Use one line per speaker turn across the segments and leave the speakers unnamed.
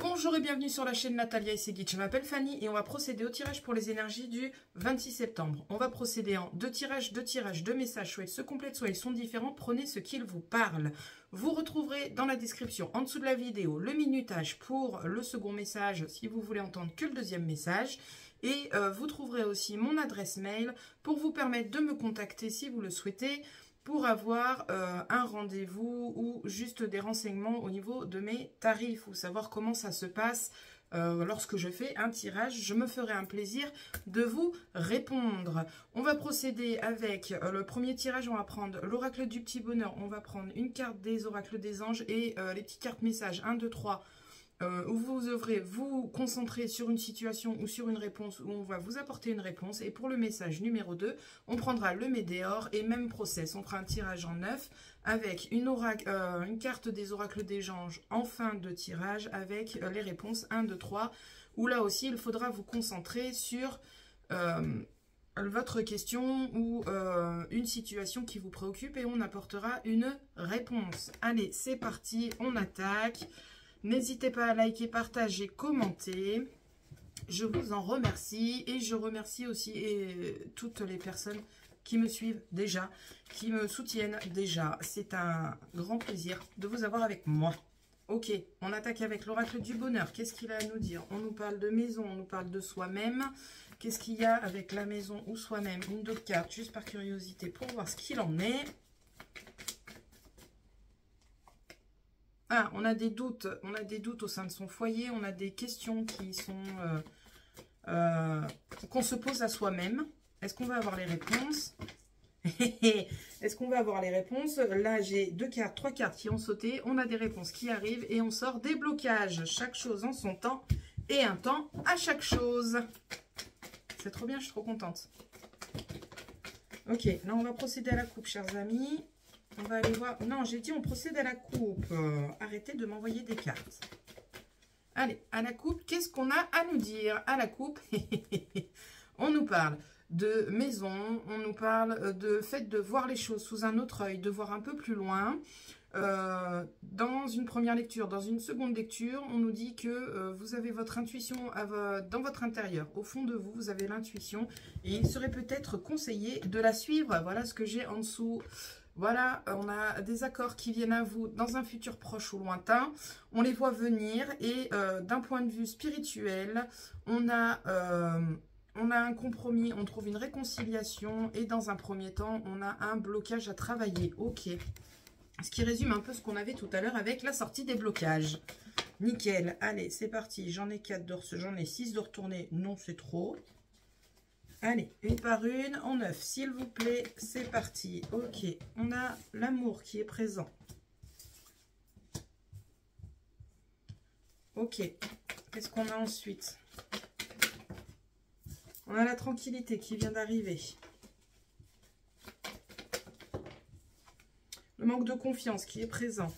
Bonjour et bienvenue sur la chaîne Natalia et Seguit. Je m'appelle Fanny et on va procéder au tirage pour les énergies du 26 septembre. On va procéder en deux tirages, deux messages. Soit ils se complètent, soit ils sont différents. Prenez ce qu'ils vous parlent. Vous retrouverez dans la description en dessous de la vidéo le minutage pour le second message si vous voulez entendre que le deuxième message. Et vous trouverez aussi mon adresse mail pour vous permettre de me contacter si vous le souhaitez, pour avoir un rendez-vous ou juste des renseignements au niveau de mes tarifs ou savoir comment ça se passe lorsque je fais un tirage. Je me ferai un plaisir de vous répondre. On va procéder avec le premier tirage. On va prendre l'oracle du petit bonheur. On va prendre une carte des oracles des anges et les petites cartes messages 1, 2, 3. Où vous devrez vous concentrer sur une situation ou sur une réponse où on va vous apporter une réponse. Et pour le message numéro 2, on prendra le météore et même process. On fera un tirage en 9 avec une carte des oracles des anges en fin de tirage avec les réponses 1, 2, 3. Où là aussi, il faudra vous concentrer sur votre question ou une situation qui vous préoccupe et on apportera une réponse. Allez, c'est parti, on attaque. N'hésitez pas à liker, partager, commenter. Je vous en remercie et je remercie aussi toutes les personnes qui me suivent déjà, qui me soutiennent déjà. C'est un grand plaisir de vous avoir avec moi. Ok, on attaque avec l'oracle du bonheur. Qu'est-ce qu'il a à nous dire? On nous parle de maison, on nous parle de soi-même. Qu'est-ce qu'il y a avec la maison ou soi-même? Une d'autres cartes, juste par curiosité, pour voir ce qu'il en est. Ah, on a des doutes au sein de son foyer, on a des questions qui sont qu'on se pose à soi-même. Est-ce qu'on va avoir les réponses? Est-ce qu'on va avoir les réponses? Là, j'ai trois cartes qui ont sauté, on a des réponses qui arrivent et on sort des blocages. Chaque chose en son temps et un temps à chaque chose. C'est trop bien, je suis trop contente. Ok, là, on va procéder à la coupe, chers amis. On va aller voir. Non, j'ai dit on procède à la coupe. Arrêtez de m'envoyer des cartes. Allez, à la coupe, qu'est-ce qu'on a à nous dire? À la coupe, on nous parle de maison, on nous parle de fait de voir les choses sous un autre œil, de voir un peu plus loin. Dans une première lecture, dans une seconde lecture, on nous dit que vous avez votre intuition dans votre intérieur. Au fond de vous, vous avez l'intuition et il serait peut-être conseillé de la suivre. Voilà ce que j'ai en dessous. Voilà, on a des accords qui viennent à vous dans un futur proche ou lointain. On les voit venir et d'un point de vue spirituel, on a un compromis, on trouve une réconciliation et dans un premier temps, on a un blocage à travailler. Ok. Ce qui résume un peu ce qu'on avait tout à l'heure avec la sortie des blocages. Nickel. Allez, c'est parti. J'en ai 4 j'en ai 6 de retourner. Non, c'est trop. Allez, une par une, en 9, s'il vous plaît, c'est parti. Ok, on a l'amour qui est présent. Ok, qu'est-ce qu'on a ensuite? On a la tranquillité qui vient d'arriver. Le manque de confiance qui est présent.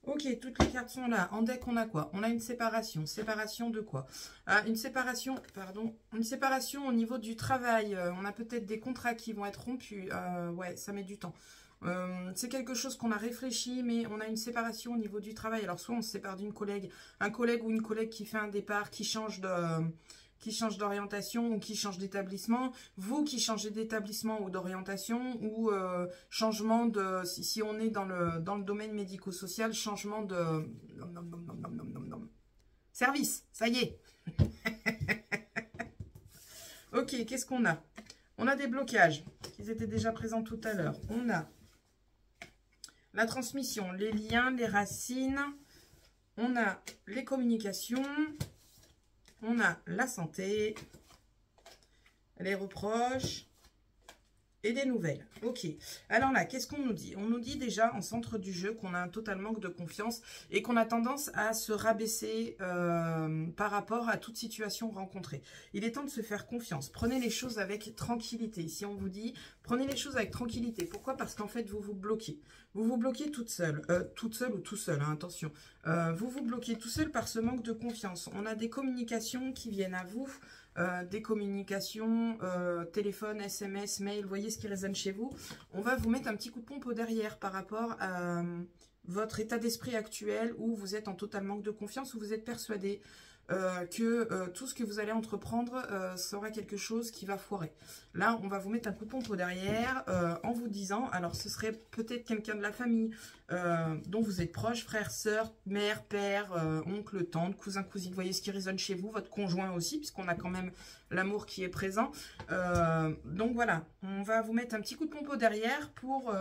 Ok, toutes les cartes sont là. En deck, on a quoi? On a une séparation. Séparation de quoi? Une séparation, pardon. Une séparation au niveau du travail. On a peut-être des contrats qui vont être rompus. Ouais, ça met du temps. C'est quelque chose qu'on a réfléchi, mais on a une séparation au niveau du travail. Alors, soit on se sépare d'une collègue, un collègue ou une collègue qui fait un départ, qui change d'orientation ou qui change d'établissement, vous qui changez d'établissement ou d'orientation, ou changement de, si on est dans le domaine médico-social, changement de service, ça y est. Ok, qu'est-ce qu'on a? On a des blocages qui étaient déjà présents tout à l'heure. On a la transmission, les liens, les racines, on a les communications, on a la santé, les reproches et des nouvelles. Ok. Alors là, qu'est-ce qu'on nous dit? On nous dit déjà en centre du jeu qu'on a un total manque de confiance et qu'on a tendance à se rabaisser par rapport à toute situation rencontrée. Il est temps de se faire confiance. Prenez les choses avec tranquillité. Ici, on vous dit, prenez les choses avec tranquillité. Pourquoi? Parce qu'en fait, vous vous bloquez. Vous vous bloquez toute seule ou tout seul, hein, attention. Vous vous bloquez tout seul par ce manque de confiance. On a des communications qui viennent à vous des communications, téléphone, SMS, mail, voyez ce qui résonne chez vous. On va vous mettre un petit coup de pompe au derrière par rapport à votre état d'esprit actuel où vous êtes en total manque de confiance, où vous êtes persuadé que tout ce que vous allez entreprendre sera quelque chose qui va foirer. Là, on va vous mettre un coup de pompe au derrière en vous disant, alors ce serait peut-être quelqu'un de la famille dont vous êtes proche, frère, sœur, mère, père, oncle, tante, cousin, cousine, voyez ce qui résonne chez vous, votre conjoint aussi, puisqu'on a quand même l'amour qui est présent. Donc voilà, on va vous mettre un petit coup de pompe au derrière pour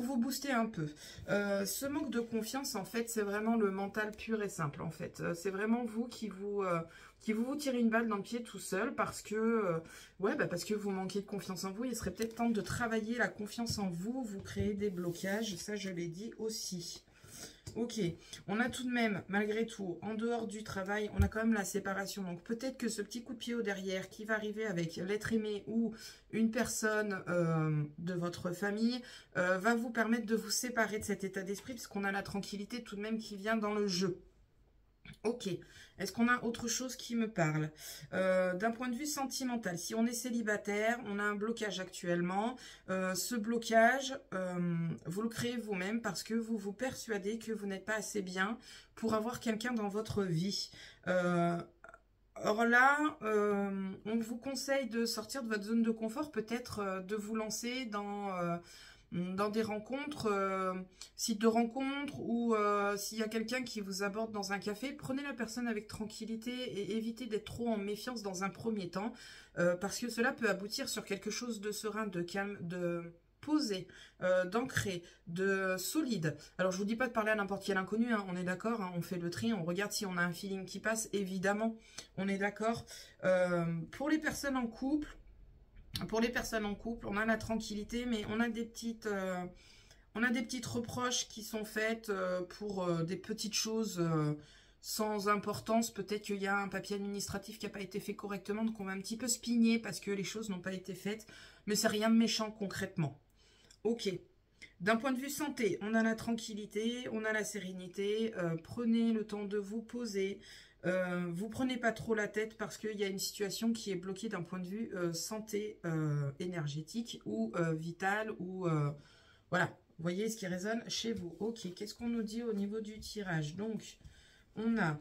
vous booster un peu. Ce manque de confiance, en fait, c'est vraiment le mental pur et simple, en fait. C'est vraiment vous qui vous tirez une balle dans le pied tout seul parce que, parce que vous manquez de confiance en vous. Il serait peut-être temps de travailler la confiance en vous, vous créez des blocages, ça je l'ai dit aussi. Ok, on a tout de même, malgré tout, en dehors du travail, on a quand même la séparation. Donc peut-être que ce petit coup de pied au derrière qui va arriver avec l'être aimé ou une personne de votre famille va vous permettre de vous séparer de cet état d'esprit puisqu'on a la tranquillité tout de même qui vient dans le jeu. Ok, est-ce qu'on a autre chose qui me parle? D'un point de vue sentimental, si on est célibataire, on a un blocage actuellement. Ce blocage, vous le créez vous-même parce que vous vous persuadez que vous n'êtes pas assez bien pour avoir quelqu'un dans votre vie. Or là, on vous conseille de sortir de votre zone de confort, peut-être de vous lancer dans des rencontres, sites de rencontres ou s'il y a quelqu'un qui vous aborde dans un café, prenez la personne avec tranquillité et évitez d'être trop en méfiance dans un premier temps parce que cela peut aboutir sur quelque chose de serein, de calme, de posé, d'ancré, de solide. Alors je vous dis pas de parler à n'importe quel inconnu, hein, on est d'accord, hein, on fait le tri, on regarde si on a un feeling qui passe, évidemment, on est d'accord. Pour les personnes en couple, on a la tranquillité, mais on a des petites reproches qui sont faites pour des petites choses sans importance. Peut-être qu'il y a un papier administratif qui n'a pas été fait correctement, donc on va un petit peu spigner parce que les choses n'ont pas été faites, mais c'est rien de méchant concrètement. Ok. D'un point de vue santé, on a la tranquillité, on a la sérénité. Prenez le temps de vous poser. Vous prenez pas trop la tête parce qu'il y a une situation qui est bloquée d'un point de vue santé énergétique ou vitale ou voilà, vous voyez ce qui résonne chez vous. Ok, qu'est-ce qu'on nous dit au niveau du tirage? Donc on a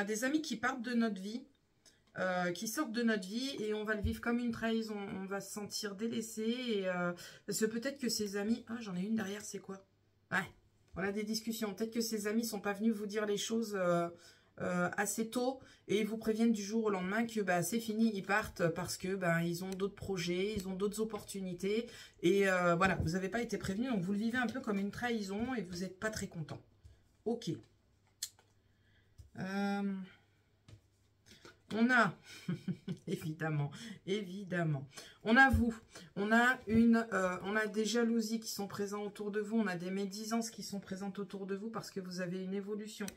des amis qui partent de notre vie, qui sortent de notre vie et on va le vivre comme une trahison. On va se sentir délaissé et parce que peut-être que ces amis, j'en ai une derrière, c'est quoi? Ouais. On a des discussions. Peut-être que ces amis ne sont pas venus vous dire les choses assez tôt et ils vous préviennent du jour au lendemain que c'est fini, ils partent parce que ils ont d'autres projets, ils ont d'autres opportunités. Et voilà, vous n'avez pas été prévenu, donc vous le vivez un peu comme une trahison et vous n'êtes pas très content. Ok. On a, évidemment, on a vous, on a des jalousies qui sont présentes autour de vous, on a des médisances qui sont présentes autour de vous parce que vous avez une évolution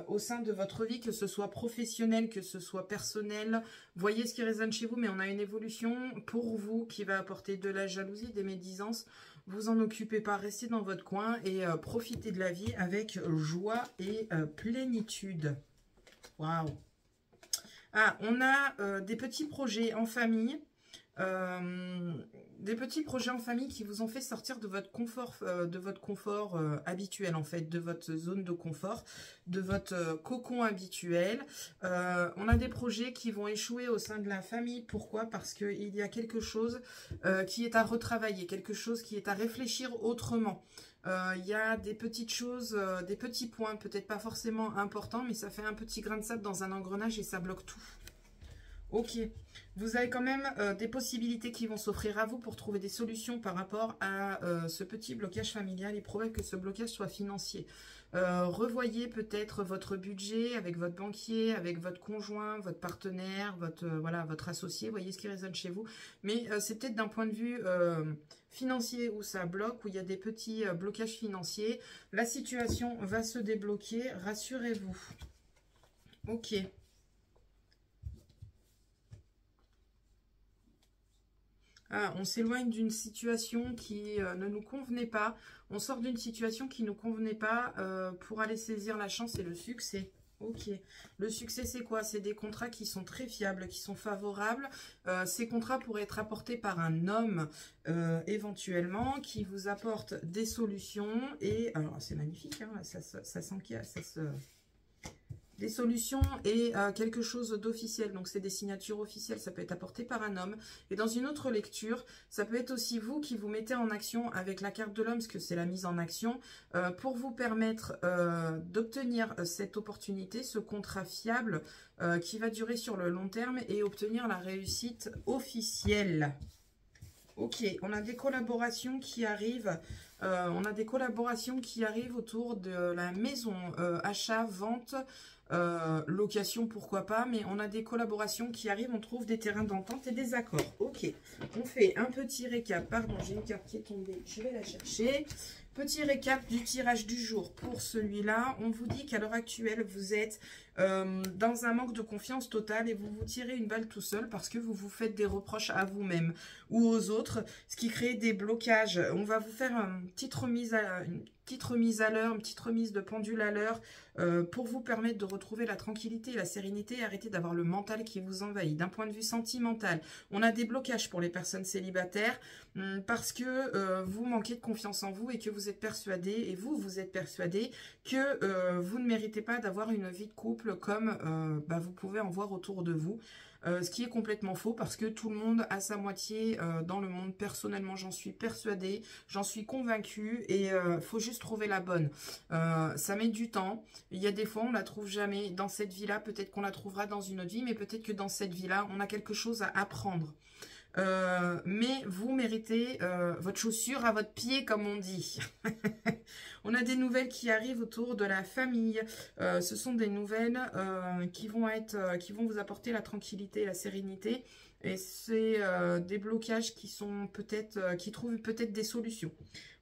au sein de votre vie, que ce soit professionnel, que ce soit personnel. Voyez ce qui résonne chez vous, mais on a une évolution pour vous qui va apporter de la jalousie, des médisances. Vous en occupez pas, restez dans votre coin et profitez de la vie avec joie et plénitude. Waouh! On a des petits projets en famille. Qui vous ont fait sortir de votre confort, habituel en fait, de votre zone de confort, de votre cocon habituel. On a des projets qui vont échouer au sein de la famille. Pourquoi? Parce qu'il y a quelque chose qui est à retravailler, quelque chose qui est à réfléchir autrement. Il y a des petites choses, des petits points, peut-être pas forcément importants, mais ça fait un petit grain de sable dans un engrenage et ça bloque tout. Ok, vous avez quand même des possibilités qui vont s'offrir à vous pour trouver des solutions par rapport à ce petit blocage familial. Il est probable que ce blocage soit financier. Revoyez peut-être votre budget avec votre banquier, avec votre conjoint, votre partenaire, votre associé. Voyez ce qui résonne chez vous. Mais c'est peut-être d'un point de vue financier où ça bloque, où il y a des petits blocages financiers. La situation va se débloquer, rassurez-vous. Ok. On s'éloigne d'une situation qui ne nous convenait pas. On sort d'une situation qui ne nous convenait pas pour aller saisir la chance et le succès. Ok. Le succès, c'est quoi? C'est des contrats qui sont très fiables, qui sont favorables. Ces contrats pourraient être apportés par un homme, éventuellement, qui vous apporte des solutions. Et, alors, c'est magnifique, hein, ça sent qu'il y a... des solutions et quelque chose d'officiel. Donc, c'est des signatures officielles. Ça peut être apporté par un homme. Et dans une autre lecture, ça peut être aussi vous qui vous mettez en action avec la carte de l'homme, parce que c'est la mise en action, pour vous permettre d'obtenir cette opportunité, ce contrat fiable qui va durer sur le long terme et obtenir la réussite officielle. Ok, on a des collaborations qui arrivent. On a des collaborations qui arrivent autour de la maison, achat, vente, location, pourquoi pas. Mais on a des collaborations qui arrivent, on trouve des terrains d'entente et des accords. Ok, on fait un petit récap. Pardon, j'ai une carte qui est tombée, je vais la chercher. Petit récap du tirage du jour pour celui-là. On vous dit qu'à l'heure actuelle, vous êtes dans un manque de confiance totale et vous vous tirez une balle tout seul parce que vous vous faites des reproches à vous-même ou aux autres, ce qui crée des blocages. On va vous faire une petite remise à l'heure, une petite remise de pendule à l'heure pour vous permettre de retrouver la tranquillité et la sérénité et arrêter d'avoir le mental qui vous envahit. D'un point de vue sentimental, on a des blocages pour les personnes célibataires parce que vous manquez de confiance en vous et que vous êtes persuadé, et vous êtes persuadé que vous ne méritez pas d'avoir une vie de couple comme vous pouvez en voir autour de vous. Ce qui est complètement faux parce que tout le monde a sa moitié dans le monde. Personnellement, j'en suis persuadée, j'en suis convaincue et faut juste trouver la bonne. Ça met du temps. Il y a des fois, on la trouve jamais dans cette vie-là. Peut-être qu'on la trouvera dans une autre vie, mais peut-être que dans cette vie-là, on a quelque chose à apprendre. Mais vous méritez votre chaussure à votre pied, comme on dit. On a des nouvelles qui arrivent autour de la famille. Ce sont des nouvelles qui vont vous apporter la tranquillité et la sérénité. Et c'est des blocages qui sont peut-être, qui trouvent peut-être des solutions.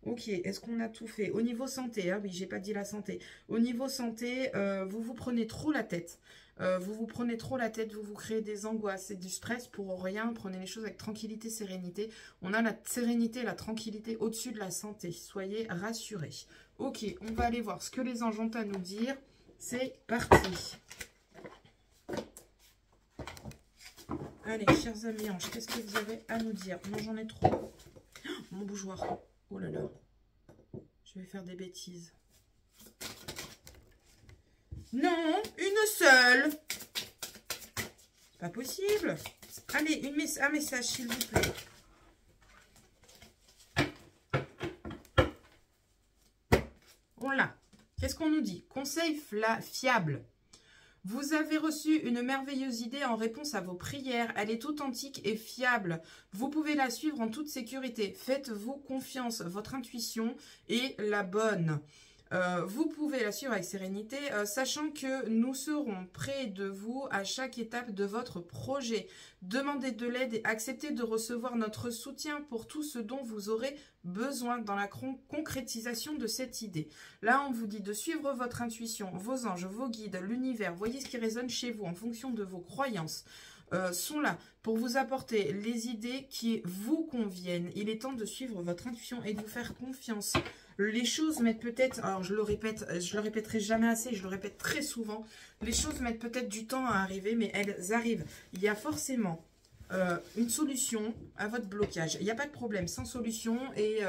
Ok, est-ce qu'on a tout fait? Au niveau santé, ah oui, j'ai pas dit la santé. Au niveau santé, vous vous prenez trop la tête. Vous vous prenez trop la tête, vous vous créez des angoisses et du stress pour rien. Prenez les choses avec tranquillité, sérénité. On a la sérénité et la tranquillité au-dessus de la santé. Soyez rassurés. Ok, on va aller voir ce que les anges ont à nous dire. C'est parti. Allez, chers amis anges, qu'est-ce que vous avez à nous dire? Non, j'en ai trop. Oh, mon bougeoir. Oh là là. Je vais faire des bêtises. Non, une seule. C'est pas possible. Allez, un message, s'il vous plaît. Voilà. Qu'est-ce qu'on nous dit? Conseil fiable. Vous avez reçu une merveilleuse idée en réponse à vos prières. Elle est authentique et fiable. Vous pouvez la suivre en toute sécurité. Faites-vous confiance. Votre intuition est la bonne. Vous pouvez la suivre avec sérénité, sachant que nous serons près de vous à chaque étape de votre projet. Demandez de l'aide et acceptez de recevoir notre soutien pour tout ce dont vous aurez besoin dans la concrétisation de cette idée. Là, on vous dit de suivre votre intuition, vos anges, vos guides, l'univers. Voyez ce qui résonne chez vous en fonction de vos croyances. Sont là pour vous apporter les idées qui vous conviennent. Il est temps de suivre votre intuition et de vous faire confiance. Les choses mettent peut-être, alors je le répéterai jamais assez, je le répète très souvent, les choses mettent peut-être du temps à arriver, mais elles arrivent. Il y a forcément une solution à votre blocage. Il n'y a pas de problème sans solution et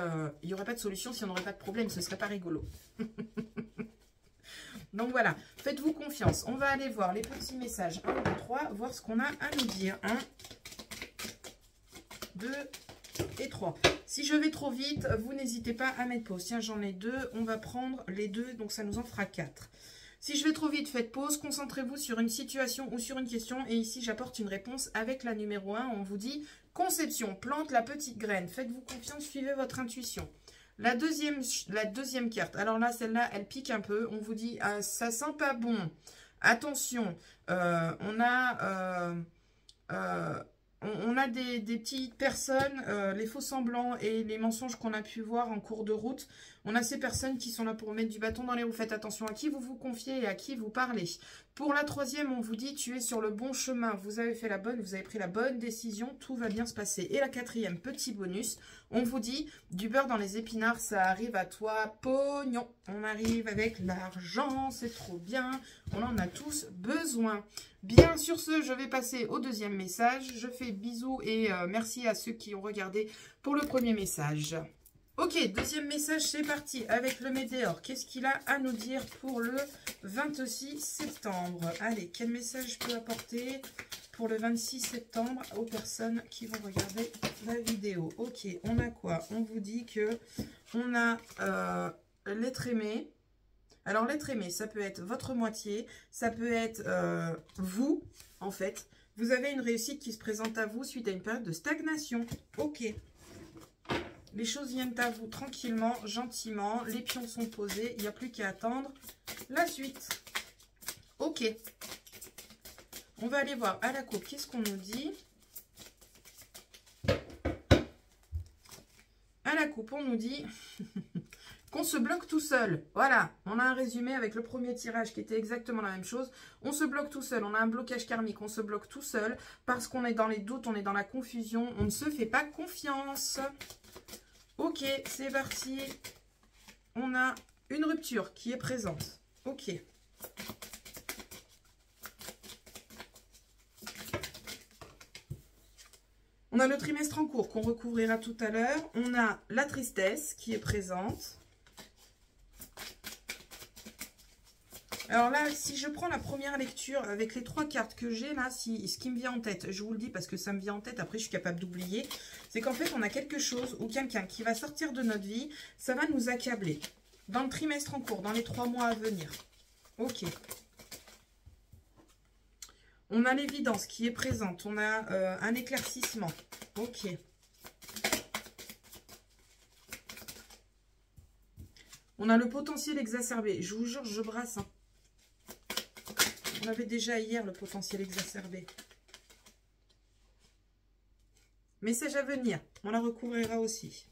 il n'y aurait pas de solution si on n'aurait pas de problème, ce ne serait pas rigolo. Donc voilà, faites-vous confiance. On va aller voir les petits messages 1, 2, 3, voir ce qu'on a à nous dire. 1, 2 et 3. Si je vais trop vite, vous n'hésitez pas à mettre pause. Tiens, j'en ai 2. On va prendre les 2, donc ça nous en fera 4. Si je vais trop vite, faites pause. Concentrez-vous sur une situation ou sur une question. Et ici, j'apporte une réponse avec la numéro 1. On vous dit conception, plante la petite graine. Faites-vous confiance, suivez votre intuition. La deuxième carte, alors là, celle-là, elle pique un peu. On vous dit, ça sent pas bon. Attention, on a des petites personnes, les faux semblants et les mensonges qu'on a pu voir en cours de route. On a ces personnes qui sont là pour mettre du bâton dans les roues. Faites attention à qui vous vous confiez et à qui vous parlez. Pour la troisième, on vous dit, tu es sur le bon chemin. Vous avez fait la bonne, vous avez pris la bonne décision. Tout va bien se passer. Et la quatrième, petit bonus, on vous dit, du beurre dans les épinards, ça arrive à toi, pognon. On arrive avec l'argent, c'est trop bien. On en a tous besoin. Bien, sur ce, je vais passer au deuxième message. Je fais bisous et merci à ceux qui ont regardé pour le premier message. Ok, deuxième message, c'est parti avec le météore. Qu'est-ce qu'il a à nous dire pour le 26 septembre? Allez, quel message je peux apporter pour le 26 septembre aux personnes qui vont regarder la vidéo? Ok, on a quoi? On vous dit que on a l'être aimé. Alors, l'être aimé, ça peut être votre moitié, ça peut être vous, en fait. Vous avez une réussite qui se présente à vous suite à une période de stagnation. Ok. Les choses viennent à vous tranquillement, gentiment. Les pions sont posés. Il n'y a plus qu'à attendre la suite. Ok. On va aller voir à la coupe. Qu'est-ce qu'on nous dit? À la coupe, on nous dit qu'on se bloque tout seul. Voilà. On a un résumé avec le premier tirage qui était exactement la même chose. On se bloque tout seul. On a un blocage karmique. On se bloque tout seul parce qu'on est dans les doutes, on est dans la confusion. On ne se fait pas confiance. Ok, c'est parti. On a une rupture qui est présente. Ok. On a le trimestre en cours qu'on recouvrira tout à l'heure. On a la tristesse qui est présente. Alors là, si je prends la première lecture avec les 3 cartes que j'ai là, ce qui me vient en tête, je vous le dis parce que ça me vient en tête, après je suis capable d'oublier, c'est qu'en fait on a quelque chose ou quelqu'un qui va sortir de notre vie, ça va nous accabler. Dans le trimestre en cours, dans les 3 mois à venir. Ok. On a l'évidence qui est présente, on a un éclaircissement. Ok. On a le potentiel exacerbé. Je vous jure, je brasse. Hein. On avait déjà hier le potentiel exacerbé. Message à venir. On la recouvrira aussi.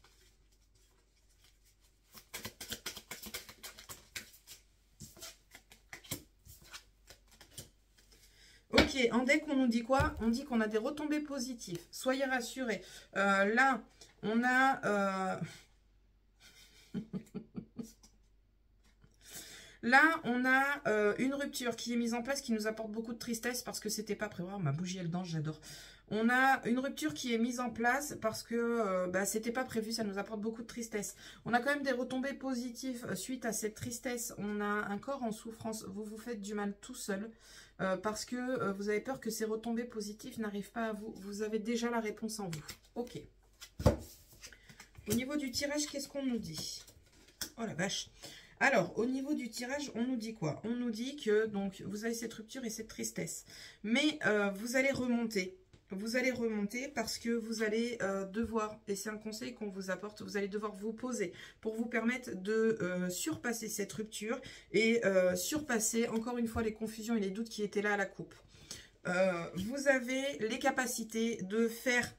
Ok, en deck, on nous dit quoi? On dit qu'on a des retombées positives. Soyez rassurés. Là, on a... Là, on a une rupture qui est mise en place, qui nous apporte beaucoup de tristesse parce que c'était pas prévu. Oh, ma bougie, elle danse, j'adore. On a une rupture qui est mise en place parce que c'était pas prévu, ça nous apporte beaucoup de tristesse. On a quand même des retombées positives suite à cette tristesse. On a un corps en souffrance, vous vous faites du mal tout seul parce que vous avez peur que ces retombées positives n'arrivent pas à vous. Vous avez déjà la réponse en vous. Ok. Au niveau du tirage, qu'est-ce qu'on nous dit? Oh la vache! Alors, au niveau du tirage, on nous dit quoi? On nous dit que donc vous avez cette rupture et cette tristesse. Mais vous allez remonter. Vous allez remonter parce que vous allez devoir, et c'est un conseil qu'on vous apporte, vous allez devoir vous poser pour vous permettre de surpasser cette rupture et surpasser encore une fois les confusions et les doutes qui étaient là à la coupe. Vous avez les capacités de faire...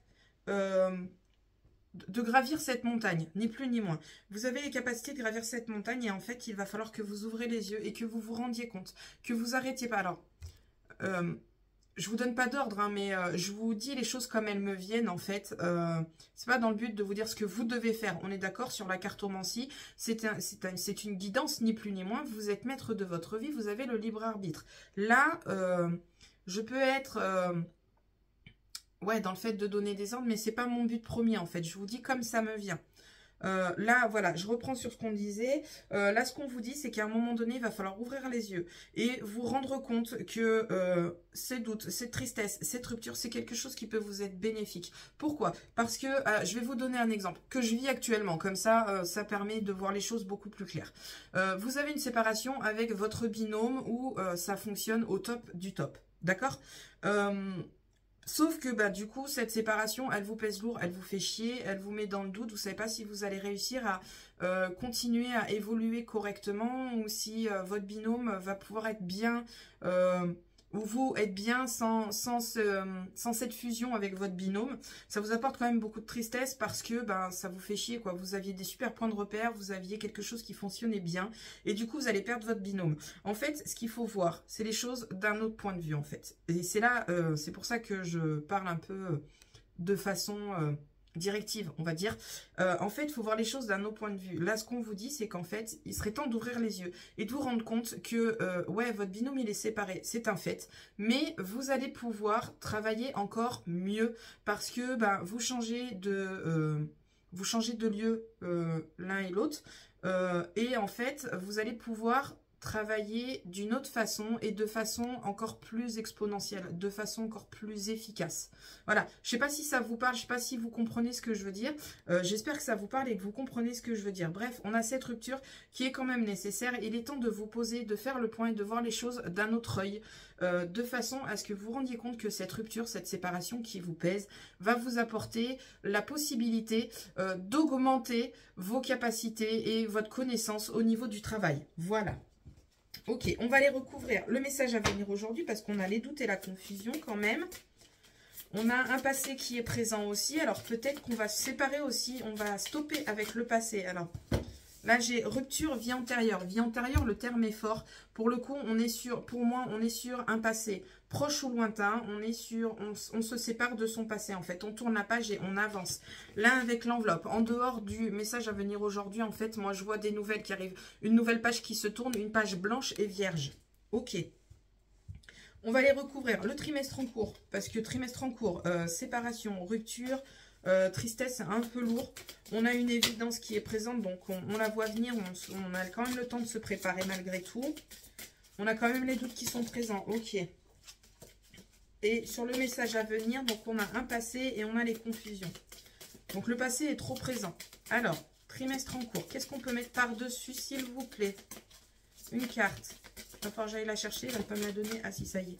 de gravir cette montagne, ni plus ni moins. Vous avez les capacités de gravir cette montagne et en fait, il va falloir que vous ouvrez les yeux et que vous vous rendiez compte, que vous arrêtiez pas. Alors, je vous donne pas d'ordre, hein, mais je vous dis les choses comme elles me viennent en fait. C'est pas dans le but de vous dire ce que vous devez faire. On est d'accord sur la cartomancie, c'est une guidance, ni plus ni moins. Vous êtes maître de votre vie, vous avez le libre arbitre. Là, je peux être... ouais, dans le fait de donner des ordres, mais c'est pas mon but premier en fait. Je vous dis comme ça me vient. Là, voilà, je reprends sur ce qu'on disait. Là, ce qu'on vous dit, c'est qu'à un moment donné, il va falloir ouvrir les yeux et vous rendre compte que ces doutes, cette tristesse, cette rupture, c'est quelque chose qui peut vous être bénéfique. Pourquoi? Parce que, je vais vous donner un exemple que je vis actuellement. Comme ça, ça permet de voir les choses beaucoup plus claires. Vous avez une séparation avec votre binôme où ça fonctionne au top du top. D'accord? Sauf que bah, du coup, cette séparation, elle vous pèse lourd, elle vous fait chier, elle vous met dans le doute. Vous ne savez pas si vous allez réussir à continuer à évoluer correctement ou si votre binôme va pouvoir être bien où vous êtes bien sans cette fusion avec votre binôme. Ça vous apporte quand même beaucoup de tristesse parce que ben, ça vous fait chier, quoi. Vous aviez des super points de repère, vous aviez quelque chose qui fonctionnait bien, et du coup, vous allez perdre votre binôme. En fait, ce qu'il faut voir, c'est les choses d'un autre point de vue, en fait. Et c'est là, c'est pour ça que je parle un peu de façon directive, on va dire. En fait, il faut voir les choses d'un autre point de vue. Là, ce qu'on vous dit, c'est qu'en fait, il serait temps d'ouvrir les yeux et de vous rendre compte que, ouais, votre binôme, il est séparé, c'est un fait. Mais vous allez pouvoir travailler encore mieux parce que ben, vous changez de lieu l'un et l'autre. Et en fait, vous allez pouvoir travailler d'une autre façon et de façon encore plus exponentielle, de façon encore plus efficace. Voilà, je ne sais pas si ça vous parle, je ne sais pas si vous comprenez ce que je veux dire. J'espère que ça vous parle et que vous comprenez ce que je veux dire. Bref, on a cette rupture qui est quand même nécessaire. Il est temps de vous poser, de faire le point et de voir les choses d'un autre œil, de façon à ce que vous vous rendiez compte que cette rupture, cette séparation qui vous pèse, va vous apporter la possibilité d'augmenter vos capacités et votre connaissance au niveau du travail. Voilà. Ok, on va aller recouvrir le message à venir aujourd'hui parce qu'on a les doutes et la confusion quand même. On a un passé qui est présent aussi. Alors peut-être qu'on va se séparer aussi. On va stopper avec le passé. Alors là, j'ai rupture, vie antérieure. Vie antérieure, le terme est fort. Pour le coup, on est sur, pour moi, on est sur un passé proche ou lointain. On est sur, on se sépare de son passé en fait. On tourne la page et on avance. Là, avec l'enveloppe. En dehors du message à venir aujourd'hui, en fait, moi, je vois des nouvelles qui arrivent. Une nouvelle page qui se tourne, une page blanche et vierge. Ok. On va les recouvrir. Le trimestre en cours. Parce que trimestre en cours, séparation, rupture, tristesse, un peu lourd. On a une évidence qui est présente, donc on la voit venir. On a quand même le temps de se préparer malgré tout. On a quand même les doutes qui sont présents. Ok. Et sur le message à venir, donc on a un passé et on a les confusions. Donc le passé est trop présent. Alors, trimestre en cours. Qu'est-ce qu'on peut mettre par-dessus, s'il vous plaît? Une carte. Il va falloir que j'aille la chercher. Elle ne va pas me la donner. Ah si, ça y est.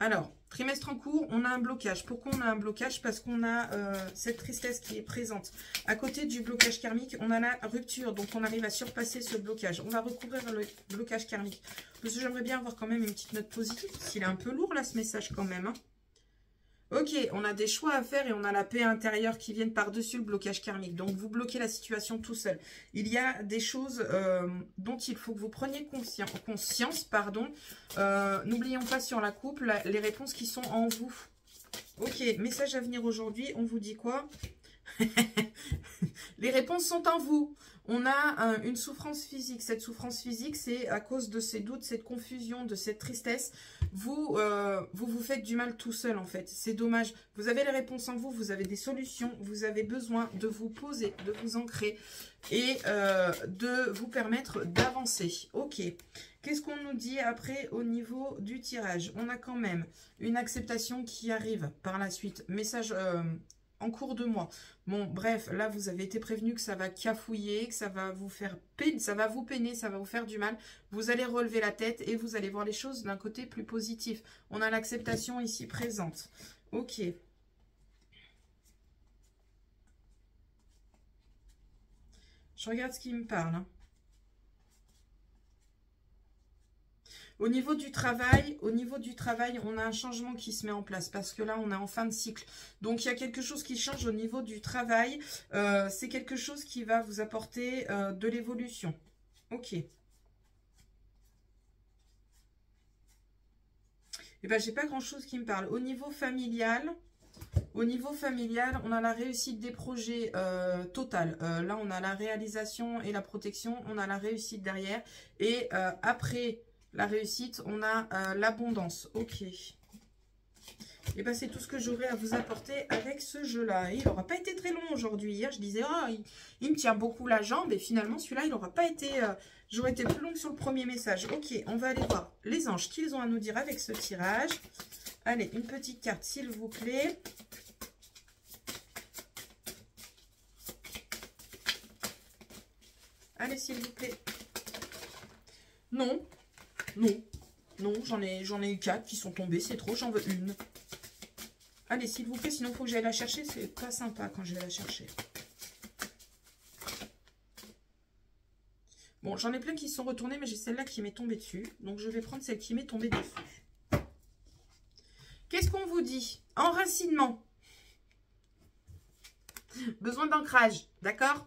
Alors, trimestre en cours, on a un blocage. Pourquoi on a un blocage? Parce qu'on a cette tristesse qui est présente. À côté du blocage karmique, on a la rupture. Donc, on arrive à surpasser ce blocage. On va recouvrir le blocage karmique. Parce que j'aimerais bien avoir quand même une petite note positive. Parce qu'il est un peu lourd, là, ce message, quand même. Hein. Ok, on a des choix à faire et on a la paix intérieure qui viennent par-dessus le blocage karmique. Donc, vous bloquez la situation tout seul. Il y a des choses dont il faut que vous preniez conscience. N'oublions pas sur la coupe les réponses qui sont en vous. Ok, message à venir aujourd'hui. On vous dit quoi? Les réponses sont en vous. On a une souffrance physique. Cette souffrance physique, c'est à cause de ces doutes, cette confusion, de cette tristesse. Vous faites du mal tout seul, en fait. C'est dommage. Vous avez les réponses en vous, vous avez des solutions. Vous avez besoin de vous poser, de vous ancrer et de vous permettre d'avancer. Ok. Qu'est-ce qu'on nous dit après au niveau du tirage? On a quand même une acceptation qui arrive par la suite. Message en cours de mois. Bon, bref, là, vous avez été prévenu que ça va cafouiller, que ça va vous faire peine, ça va vous peiner, ça va vous faire du mal. Vous allez relever la tête et vous allez voir les choses d'un côté plus positif. On a l'acceptation ici présente. Ok. Je regarde ce qui me parle. Hein. Au niveau du travail, on a un changement qui se met en place parce que là, on est en fin de cycle. Donc, il y a quelque chose qui change au niveau du travail. C'est quelque chose qui va vous apporter de l'évolution. Ok. Eh bien, j'ai pas grand-chose qui me parle. Au niveau familial, on a la réussite des projets totale. Là, on a la réalisation et la protection. On a la réussite derrière. Et après la réussite, on a l'abondance. Ok. Et bien, c'est tout ce que j'aurais à vous apporter avec ce jeu-là. Il n'aura pas été très long aujourd'hui. Hier, je disais, oh, il me tient beaucoup la jambe. Et finalement, celui-là, il n'aura pas été... J'aurais été plus longue sur le premier message. Ok, on va aller voir les anges qu'ils ont à nous dire avec ce tirage. Allez, une petite carte, s'il vous plaît. Allez, s'il vous plaît. Non. Non, non, j'en ai eu 4 qui sont tombés, c'est trop, j'en veux une. Allez, s'il vous plaît, sinon il faut que j'aille la chercher, c'est pas sympa quand je vais la chercher. Bon, j'en ai plein qui se sont retournés, mais j'ai celle-là qui m'est tombée dessus. Donc, je vais prendre celle qui m'est tombée dessus. Qu'est-ce qu'on vous dit? Enracinement. Besoin d'ancrage, d'accord?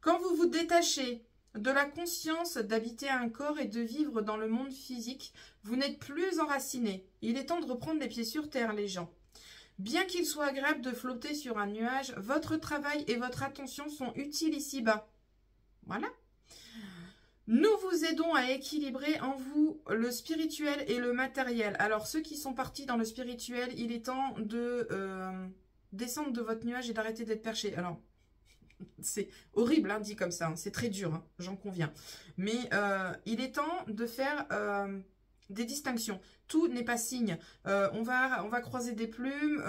Quand vous vous détachez de la conscience d'habiter un corps et de vivre dans le monde physique, vous n'êtes plus enraciné. Il est temps de reprendre les pieds sur terre, les gens. Bien qu'il soit agréable de flotter sur un nuage, votre travail et votre attention sont utiles ici-bas. Voilà. Nous vous aidons à équilibrer en vous le spirituel et le matériel. Alors, ceux qui sont partis dans le spirituel, il est temps de descendre de votre nuage et d'arrêter d'être perché. Alors, c'est horrible, hein, dit comme ça. Hein, c'est très dur, hein, j'en conviens. Mais il est temps de faire des distinctions. Tout n'est pas signe. On va croiser des plumes.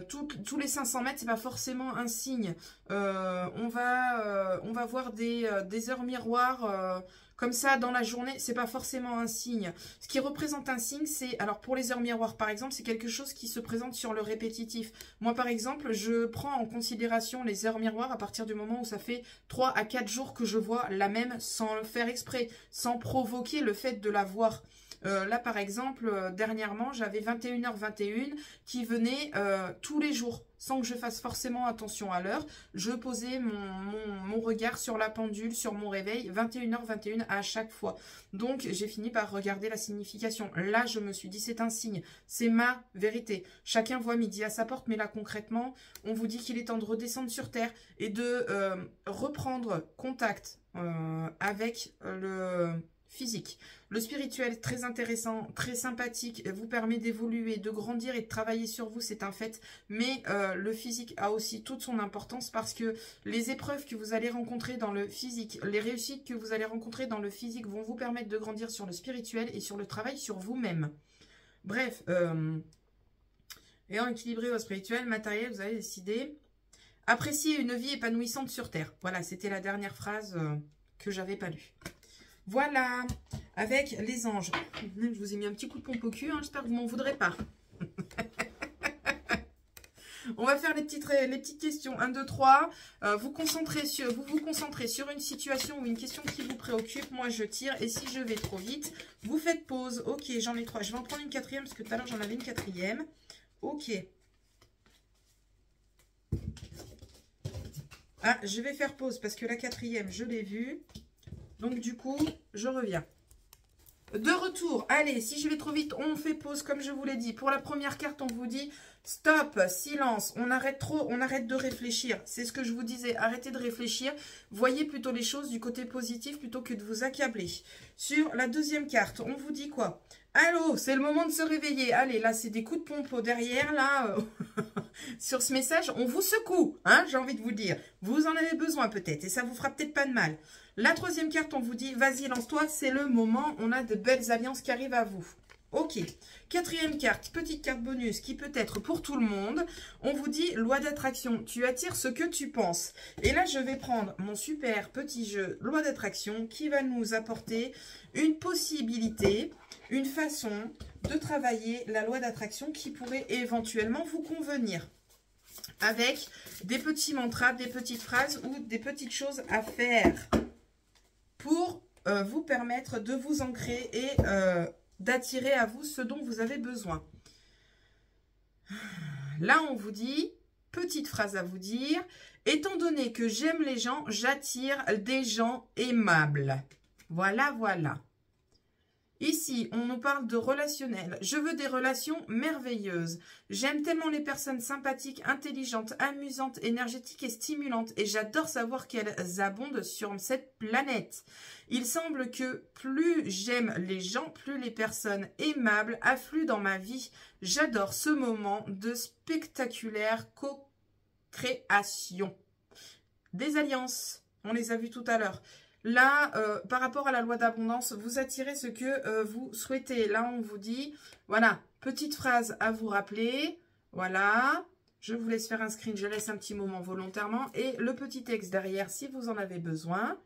Tous les 500 mètres, c'est pas forcément un signe. On va voir des heures miroirs comme ça dans la journée, c'est pas forcément un signe. Ce qui représente un signe, c'est, alors pour les heures miroirs par exemple, c'est quelque chose qui se présente sur le répétitif. Moi par exemple, je prends en considération les heures miroirs à partir du moment où ça fait 3 à 4 jours que je vois la même sans le faire exprès, sans provoquer le fait de la voir. Là, par exemple, dernièrement, j'avais 21h21 qui venait tous les jours, sans que je fasse forcément attention à l'heure. Je posais mon regard sur la pendule, sur mon réveil, 21h21 à chaque fois. Donc, j'ai fini par regarder la signification. Là, je me suis dit, c'est un signe, c'est ma vérité. Chacun voit midi à sa porte, mais là, concrètement, on vous dit qu'il est temps de redescendre sur Terre et de reprendre contact avec le physique. Le spirituel, très intéressant, très sympathique, vous permet d'évoluer, de grandir et de travailler sur vous, c'est un fait. Mais le physique a aussi toute son importance parce que les épreuves que vous allez rencontrer dans le physique, les réussites que vous allez rencontrer dans le physique vont vous permettre de grandir sur le spirituel et sur le travail sur vous-même. Bref, ayant équilibré au spirituel, matériel, vous avez décidé. Apprécier une vie épanouissante sur Terre. Voilà, c'était la dernière phrase que j'avais pas lue. Voilà, avec les anges. Je vous ai mis un petit coup de pompe au cul, hein, j'espère que vous m'en voudrez pas. On va faire les petites questions. 1, 2, 3. Vous vous concentrez sur une situation ou une question qui vous préoccupe. Moi, je tire. Et si je vais trop vite, vous faites pause. Ok, j'en ai 3. Je vais en prendre une quatrième parce que tout à l'heure, j'en avais une quatrième. Ok. Ah, je vais faire pause parce que la quatrième, je l'ai vue. Donc, du coup, je reviens. De retour. Allez, si je vais trop vite, on fait pause comme je vous l'ai dit. Pour la première carte, on vous dit stop, silence. On arrête de réfléchir. C'est ce que je vous disais. Arrêtez de réfléchir. Voyez plutôt les choses du côté positif plutôt que de vous accabler. Sur la deuxième carte, on vous dit quoi? Allô, c'est le moment de se réveiller. Allez, là, c'est des coups de pompe au derrière, là. Sur ce message, on vous secoue, hein, j'ai envie de vous dire. Vous en avez besoin peut-être et ça vous fera peut-être pas de mal. La troisième carte, on vous dit, vas-y, lance-toi, c'est le moment. On a de belles alliances qui arrivent à vous. Ok. Quatrième carte, petite carte bonus qui peut être pour tout le monde. On vous dit, loi d'attraction, tu attires ce que tu penses. Et là, je vais prendre mon super petit jeu, loi d'attraction, qui va nous apporter une possibilité, une façon de travailler la loi d'attraction qui pourrait éventuellement vous convenir. Avec des petits mantras, des petites phrases ou des petites choses à faire pour vous permettre de vous ancrer et d'attirer à vous ce dont vous avez besoin. Là, on vous dit, petite phrase à vous dire, étant donné que j'aime les gens, j'attire des gens aimables. Voilà, voilà. Ici, on nous parle de relationnel. Je veux des relations merveilleuses. J'aime tellement les personnes sympathiques, intelligentes, amusantes, énergétiques et stimulantes. Et j'adore savoir qu'elles abondent sur cette planète. Il semble que plus j'aime les gens, plus les personnes aimables affluent dans ma vie. J'adore ce moment de spectaculaire co-création. Des alliances, on les a vues tout à l'heure. Là, par rapport à la loi d'abondance, vous attirez ce que vous souhaitez. Là, on vous dit, voilà, petite phrase à vous rappeler. Voilà, je vous laisse faire un screen, je laisse un petit moment volontairement. Et le petit texte derrière, si vous en avez besoin.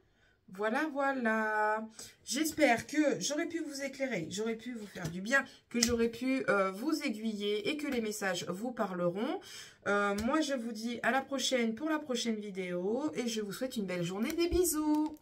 Voilà, voilà. J'espère que j'aurais pu vous éclairer, j'aurais pu vous faire du bien, que j'aurais pu vous aiguiller et que les messages vous parleront. Moi, je vous dis à la prochaine pour la prochaine vidéo et je vous souhaite une belle journée. Des bisous.